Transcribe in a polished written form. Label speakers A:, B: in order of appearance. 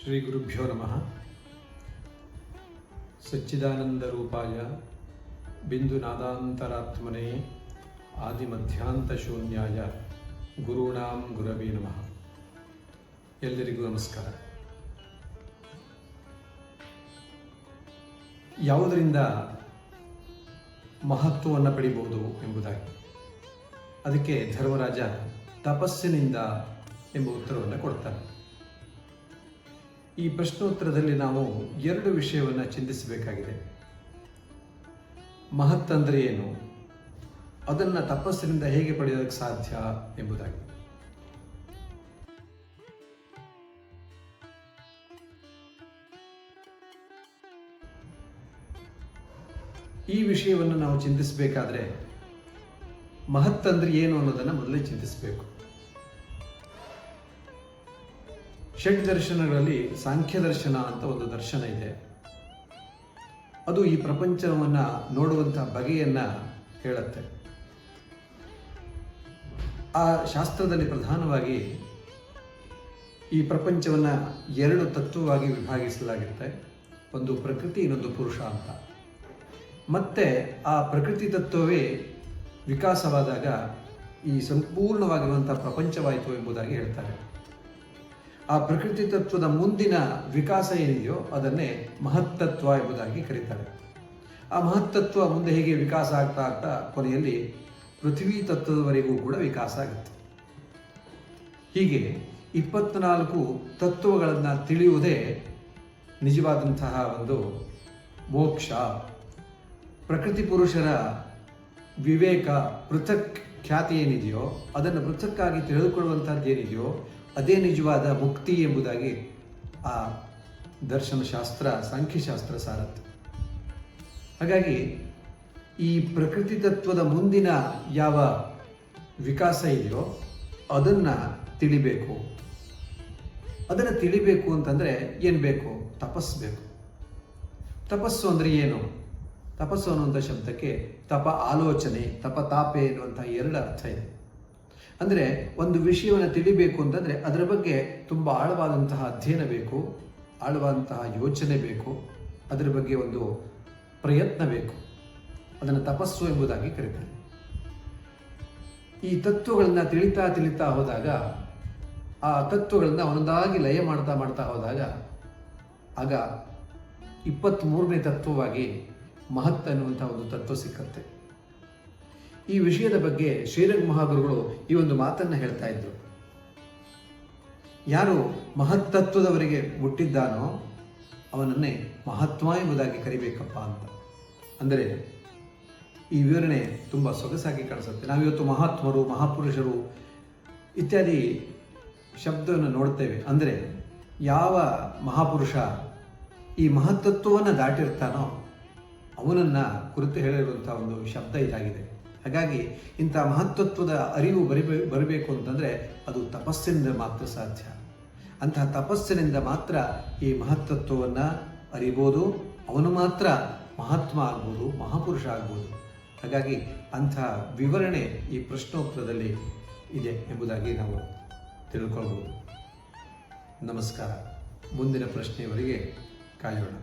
A: ಶ್ರೀ ಗುರುಭ್ಯೋ ನಮಃ. ಸಚ್ಚಿದಾನಂದ ರೂಪಾಯ ಬಿಂದು ನಾದಾಂತರಾತ್ಮನೇ ಆದಿಮಧ್ಯಾಂತ ಶೂನ್ಯಾಯ ಗುರುಣಾಂ ಗುರವೇ ನಮಃ. ಎಲ್ಲರಿಗೂ ನಮಸ್ಕಾರ. ಯಾವುದರಿಂದ ಮಹತ್ವವನ್ನು ಪಡಿಬಹುದು ಎಂಬುದಾಗಿ ಅದಕ್ಕೆ ಧರ್ಮರಾಜ ತಪಸ್ಸಿನಿಂದ ಎಂಬ ಉತ್ತರವನ್ನು ಕೊಡ್ತಾನೆ. ಈ ಪ್ರಶ್ನೋತ್ತರದಲ್ಲಿ ನಾವು ಎರಡು ವಿಷಯವನ್ನು ಚಿಂತಿಸಬೇಕಾಗಿದೆ. ಮಹತ್ ಅಂದರೆ ಏನು, ಅದನ್ನು ತಪಸ್ಸಿನಿಂದ ಹೇಗೆ ಪಡೆಯೋದಕ್ಕೆ ಸಾಧ್ಯ ಎಂಬುದಾಗಿ. ಈ ವಿಷಯವನ್ನು ನಾವು ಚಿಂತಿಸಬೇಕಾದ್ರೆ ಮಹತ್ ಅಂದ್ರೆ ಏನು ಅನ್ನೋದನ್ನು ಮೊದಲೇ ಚಿಂತಿಸಬೇಕು. ಷಡ್ ದರ್ಶನಗಳಲ್ಲಿ ಸಾಂಖ್ಯ ದರ್ಶನ ಅಂತ ಒಂದು ದರ್ಶನ ಇದೆ. ಅದು ಈ ಪ್ರಪಂಚವನ್ನು ನೋಡುವಂತಹ ಬಗೆಯನ್ನು ಹೇಳುತ್ತೆ. ಆ ಶಾಸ್ತ್ರದಲ್ಲಿ ಪ್ರಧಾನವಾಗಿ ಈ ಪ್ರಪಂಚವನ್ನು ಎರಡು ತತ್ವವಾಗಿ ವಿಭಾಗಿಸಲಾಗಿರುತ್ತೆ. ಒಂದು ಪ್ರಕೃತಿ, ಇನ್ನೊಂದು ಪುರುಷ ಅಂತ. ಮತ್ತೆ ಆ ಪ್ರಕೃತಿ ತತ್ವವೇ ವಿಕಾಸವಾದಾಗ ಈ ಸಂಪೂರ್ಣವಾಗಿರುವಂತಹ ಪ್ರಪಂಚವಾಯಿತು ಎಂಬುದಾಗಿ ಹೇಳ್ತಾರೆ. ಆ ಪ್ರಕೃತಿ ತತ್ವದ ಮುಂದಿನ ವಿಕಾಸ ಏನಿದೆಯೋ ಅದನ್ನೇ ಮಹತ್ತತ್ವ ಎಂಬುದಾಗಿ ಕರೀತಾರೆ. ಆ ಮಹತ್ತತ್ವ ಮುಂದೆ ಹೇಗೆ ವಿಕಾಸ ಆಗ್ತಾ ಆಗ್ತಾ ಕೊನೆಯಲ್ಲಿ ಪೃಥ್ವಿ ತತ್ವದವರೆಗೂ ಕೂಡ ವಿಕಾಸ ಆಗುತ್ತೆ. ಹೀಗೆ 24 ತತ್ವಗಳನ್ನು ತಿಳಿಯುವುದೇ ನಿಜವಾದಂತಹ ಒಂದು ಮೋಕ್ಷ. ಪ್ರಕೃತಿ ಪುರುಷರ ವಿವೇಕ, ಪೃಥಕ್ ಖ್ಯಾತಿ ಏನಿದೆಯೋ ಅದನ್ನು ಪೃಥಕ್ಕಾಗಿ ತಿಳಿದುಕೊಳ್ಳುವಂಥದ್ದು ಏನಿದೆಯೋ ಅದೇ ನಿಜವಾದ ಮುಕ್ತಿ ಎಂಬುದಾಗಿ ಆ ದರ್ಶನಶಾಸ್ತ್ರ, ಸಾಂಖ್ಯಶಾಸ್ತ್ರ ಸಾರುತ್ತೆ. ಹಾಗಾಗಿ ಈ ಪ್ರಕೃತಿ ತತ್ವದ ಮುಂದಿನ ಯಾವ ವಿಕಾಸ ಇದೆಯೋ ಅದನ್ನು ತಿಳಿಬೇಕು. ಅದನ್ನು ತಿಳಿಬೇಕು ಅಂತಂದರೆ ಏನು ಬೇಕು? ತಪಸ್ಸು ಬೇಕು. ತಪಸ್ಸು ಅಂದರೆ ಏನು? ತಪಸ್ಸು ಅನ್ನುವಂಥ ಶಬ್ದಕ್ಕೆ ತಪ ಆಲೋಚನೆ, ತಪ ತಾಪೆ ಎನ್ನುವಂಥ ಎರಡು ಅರ್ಥ ಇದೆ. ಅಂದರೆ ಒಂದು ವಿಷಯವನ್ನು ತಿಳಿಬೇಕು ಅಂತಂದರೆ ಅದರ ಬಗ್ಗೆ ತುಂಬ ಆಳವಾದಂತಹ ಅಧ್ಯಯನ ಬೇಕು, ಆಳವಾದಂತಹ ಯೋಚನೆ ಬೇಕು, ಅದರ ಬಗ್ಗೆ ಒಂದು ಪ್ರಯತ್ನ ಬೇಕು. ಅದನ್ನು ತಪಸ್ಸು ಎಂಬುದಾಗಿ ಕರೀತಾರೆ. ಈ ತತ್ವಗಳನ್ನು ತಿಳಿತಾ ಹೋದಾಗ, ಆ ತತ್ವಗಳನ್ನು ಒಂದೊಂದಾಗಿ ಲಯ ಮಾಡ್ತಾ ಹೋದಾಗ ಆಗ 23ನೇ ತತ್ವವಾಗಿ ಮಹತ್ ಅನ್ನುವಂಥ ಒಂದು ತತ್ವ ಸಿಕ್ಕತ್ತೆ. ಈ ವಿಷಯದ ಬಗ್ಗೆ ಶ್ರೀರಂಗ ಮಹಾಗುರುಗಳು ಈ ಒಂದು ಮಾತನ್ನು ಹೇಳ್ತಾ ಇದ್ರು. ಯಾರು ಮಹತ್ತತ್ವದವರೆಗೆ ಮುಟ್ಟಿದ್ದಾನೋ ಅವನನ್ನೇ ಮಹಾತ್ಮ ಎಂಬುದಾಗಿ ಕರಿಬೇಕಪ್ಪ ಅಂತ. ಅಂದರೆ ಈ ವಿವರಣೆ ತುಂಬ ಸೊಗಸಾಗಿ ಕಾಣಿಸುತ್ತೆ. ನಾವಿವತ್ತು ಮಹಾತ್ಮರು, ಮಹಾಪುರುಷರು ಇತ್ಯಾದಿ ಶಬ್ದವನ್ನು ನೋಡ್ತೇವೆ. ಅಂದರೆ ಯಾವ ಮಹಾಪುರುಷ ಈ ಮಹತ್ತತ್ವವನ್ನು ದಾಟಿರ್ತಾನೋ ಅವನನ್ನು ಕುರಿತು ಹೇಳಿರುವಂಥ ಒಂದು ಶಬ್ದ ಇದಾಗಿದೆ. ಹಾಗಾಗಿ ಇಂಥ ಮಹತ್ತತ್ವದ ಅರಿವು ಬರಬೇಕು ಅಂತಂದರೆ ಅದು ತಪಸ್ಸಿನಿಂದ ಮಾತ್ರ ಸಾಧ್ಯ. ಅಂತಹ ತಪಸ್ಸಿನಿಂದ ಮಾತ್ರ ಈ ಮಹತ್ತತ್ವವನ್ನು ಅರಿಬೋದು. ಅವನು ಮಾತ್ರ ಮಹಾತ್ಮ ಆಗ್ಬೋದು, ಮಹಾಪುರುಷ ಆಗ್ಬೋದು. ಹಾಗಾಗಿ ಅಂಥ ವಿವರಣೆ ಈ ಪ್ರಶ್ನೋತ್ತರದಲ್ಲಿ ಇದೆ ಎಂಬುದಾಗಿ ನಾವು ತಿಳ್ಕೊಳ್ಬೋದು. ನಮಸ್ಕಾರ. ಮುಂದಿನ ಪ್ರಶ್ನೆಯವರೆಗೆ ಕಾಯೋಣ.